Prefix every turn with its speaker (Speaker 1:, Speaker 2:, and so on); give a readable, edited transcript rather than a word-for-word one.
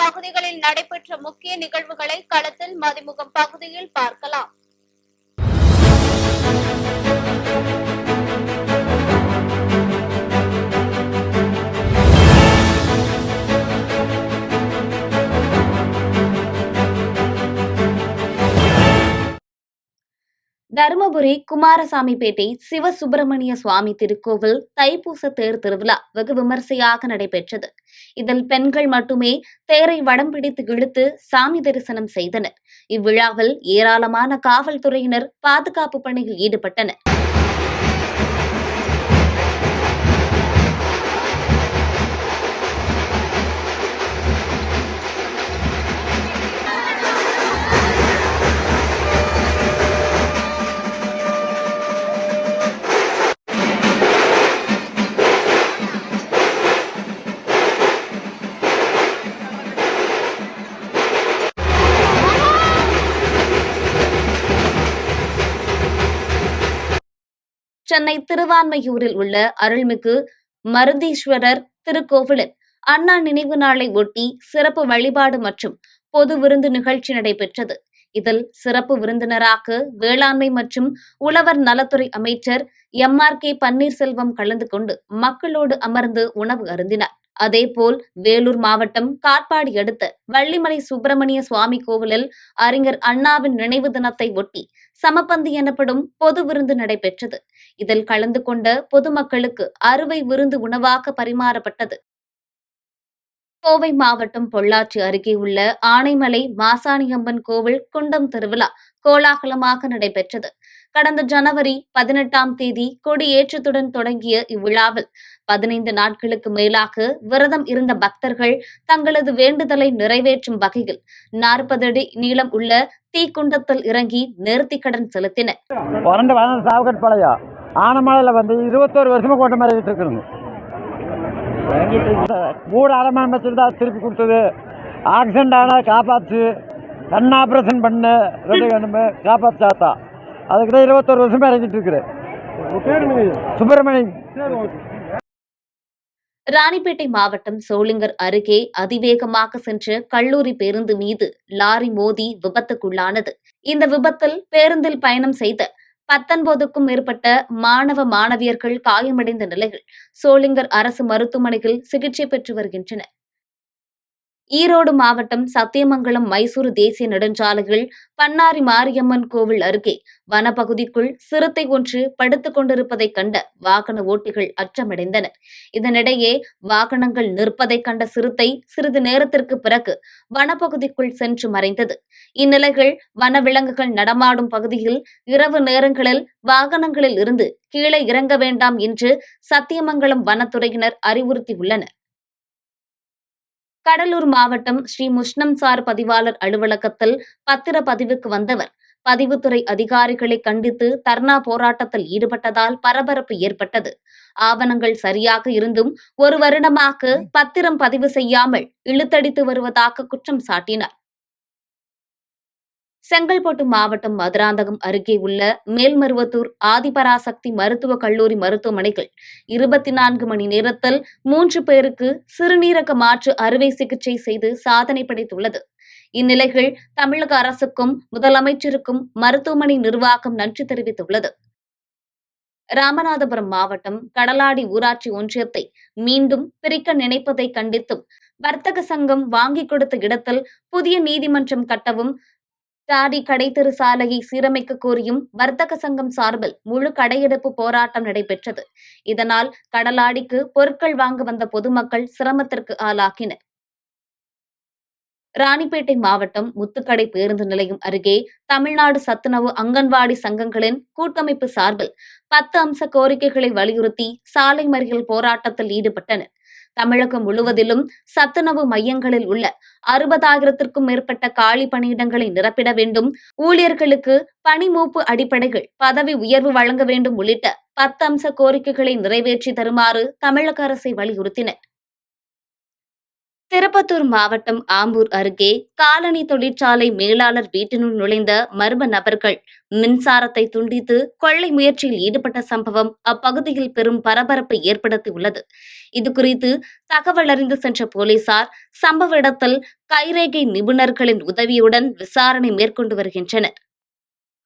Speaker 1: பகுதிகளில் நடைபெற்ற முக்கிய நிகழ்வுகளை களத்தில் மதிமுகம் பகுதியில் பார்க்கலாம்.
Speaker 2: தருமபுரி குமாரசாமிப்பேட்டை சிவசுப்பிரமணிய சுவாமி திருக்கோவில் தைப்பூச தேர் திருவிழா வெகு விமர்சையாக நடைபெற்றது. இதில் பெண்கள் மட்டுமே தேரை வடம் பிடித்து இழுத்து சாமி தரிசனம் செய்தனர். இவ்விழாவில் ஏராளமான காவல்துறையினர் பாதுகாப்பு பணியில் ஈடுபட்டனர். சென்னை திருவான்மையூரில் உள்ள அருள்மிகு மருதீஸ்வரர் திருக்கோவிலில் அண்ணா நினைவு நாளை ஒட்டி சிறப்பு வழிபாடு மற்றும் பொது விருந்து நிகழ்ச்சி நடைபெற்றது. இதில் சிறப்பு விருந்தினராக வேளாண்மை மற்றும் உழவர் நலத்துறை அமைச்சர் MRK பன்னீர்செல்வம் கலந்து கொண்டு மக்களோடு அமர்ந்து உணவு அருந்தினார். அதேபோல் வேலூர் மாவட்டம் காட்பாடி அடுத்த வள்ளிமலை சுப்பிரமணிய சுவாமி கோவிலில் அறிஞர் அண்ணாவின் நினைவு தினத்தை ஒட்டி சமபந்தி எனப்படும் பொது விருந்து நடைபெற்றது. இதில் கலந்து கொண்ட பொதுமக்களுக்கு அறுவை விருந்து உணவாக பரிமாறப்பட்டது. கோவை மாவட்டம் பொள்ளாச்சி அருகே உள்ள ஆனைமலை மாசாணியம்மன் கோவில் குண்டம் திருவிழா கோலாகலமாக நடைபெற்றது. கடந்த ஜனவரி 18 கொடியேற்றத்துடன் தொடங்கிய இவ்விழாவில் 15 நாட்களுக்கு மேலாக விரதம் இருந்த பக்தர்கள் தங்களது வேண்டுதலை நிறைவேற்றும் வகையில் 40 அடி நீளம் உள்ள தீக்குண்டத்தில் இறங்கி நேர்த்திக்கடன் செலுத்தினர்.
Speaker 3: ஆனமலையில 21 வருஷமா கொண்ட மாதிரி இருக்குங்க. மூடு அரைமணி வச்சுருந்தா திருப்பி கொடுத்தது. ஆக்சிடென்ட் ஆனால் காப்பாற்று, கண் ஆப்ரேஷன் பண்ணு, ரெண்டு கண்ணுமே காப்பாற்றாத்தா. அதுக்கிட்ட 21 வருஷமா இறங்கிட்டு இருக்கிறேன். சுப்பிரமணியம்.
Speaker 2: ராணிப்பேட்டை மாவட்டம் சோளிங்கர் அருகே அதிவேகமாக சென்ற கல்லூரி பேருந்து மீது லாரி மோதி விபத்துக்குள்ளானது. இந்த விபத்தில் பேருந்தில் பயணம் செய்த 19க்கும் மேற்பட்ட மாணவ மாணவியர்கள் காயமடைந்த நிலையில் சோளிங்கர் அரசு மருத்துவமனையில் சிகிச்சை பெற்று வருகின்றனர். ஈரோடு மாவட்டம் சத்தியமங்கலம் மைசூரு தேசிய நெடுஞ்சாலையில் பன்னாரி மாரியம்மன் கோவில் அருகே வனப்பகுதிக்குள் சிறுத்தை ஒன்று படுத்துக் கொண்டிருப்பதைக் கண்ட வாகன ஓட்டிகள் அச்சமடைந்தனர். இதனிடையே வாகனங்கள் நிற்பதைக் கண்ட சிறுத்தை சிறிது நேரத்திற்கு பிறகு வனப்பகுதிக்குள் சென்று மறைந்தது. இந்நிலையில் வனவிலங்குகள் நடமாடும் பகுதியில் இரவு நேரங்களில் வாகனங்களில் இருந்து கீழே இறங்க வேண்டாம் என்று சத்தியமங்கலம் வனத்துறையினர் அறிவுறுத்தியுள்ளனர். கடலூர் மாவட்டம் ஸ்ரீ முஷ்ணம்சார் பதிவாளர் அலுவலகத்தில் பத்திரப்பதிவுக்கு வந்தவர் பதிவுத்துறை அதிகாரிகளை கண்டித்து தர்ணா போராட்டத்தில் ஈடுபட்டதால் பரபரப்பு ஏற்பட்டது. ஆவணங்கள் சரியாக இருந்தும் 1 வருடமாக பத்திரம் பதிவு செய்யாமல் இழுத்தடித்து வருவதாக குற்றம் சாட்டினார். செங்கல்பட்டு மாவட்டம் மதுராந்தகம் அருகே உள்ள மேல்மருவத்தூர் ஆதிபராசக்தி மருத்துவக் கல்லூரி மருத்துவமனைகள் 24 மணி நேரத்தில் 3 பேருக்கு சிறுநீரக மாற்று அறுவை சிகிச்சை செய்து சாதனை படைத்துள்ளது. இந்நிலையில் தமிழக அரசுக்கும் முதலமைச்சருக்கும் மருத்துவமனை நிர்வாகம் நன்றி தெரிவித்துள்ளது. ராமநாதபுரம் மாவட்டம் கடலாடி ஊராட்சி ஒன்றியத்தை மீண்டும் பிரிக்க நினைப்பதை கண்டித்தும் வர்த்தக சங்கம் வாங்கிக் கொடுத்த இடத்தில் புதிய நீதிமன்றம் கட்டவும் டாடி கடைத்தெரு சாலையை சீரமைக்க கோரியும் வர்த்தக சங்கம் சார்பில் முழு கடையெடுப்பு போராட்டம் நடைபெற்றது. இதனால் கடலாடிக்கு பொருட்கள் வாங்க வந்த பொதுமக்கள் சிரமத்திற்கு ஆளாகினர். ராணிப்பேட்டை மாவட்டம் முத்துக்கடை பேருந்து நிலையம் அருகே தமிழ்நாடு சத்துணவு அங்கன்வாடி சங்கங்களின் கூட்டமைப்பு சார்பில் 10 அம்ச கோரிக்கைகளை வலியுறுத்தி சாலை மறியல் போராட்டத்தில் ஈடுபட்டனர். தமிழகம் முழுவதிலும் சத்துணவு மையங்களில் உள்ள 60,000க்கும் மேற்பட்ட காலி பணியிடங்களை நிரப்பிட வேண்டும், ஊழியர்களுக்கு பணி மூப்பு அடிப்படையில் பதவி உயர்வு வழங்க வேண்டும் உள்ளிட்ட 10 அம்ச கோரிக்கைகளை நிறைவேற்றி தருமாறு தமிழக அரசை வலியுறுத்தினர். திருப்பத்தூர் மாவட்டம் ஆம்பூர் அருகே காலனி தொழிற்சாலை மேலாளர் வீட்டினுள் நுழைந்த மர்ம நபர்கள் மின்சாரத்தை துண்டித்து கொள்ளை முயற்சியில் ஈடுபட்ட சம்பவம் அப்பகுதியில் பெரும் பரபரப்பை ஏற்படுத்தியுள்ளது. இதுகுறித்து தகவல் அறிந்து சென்ற போலீசார் சம்பவ இடத்தில் கைரேகை நிபுணர்களின் உதவியுடன் விசாரணை மேற்கொண்டு வருகின்றனர்.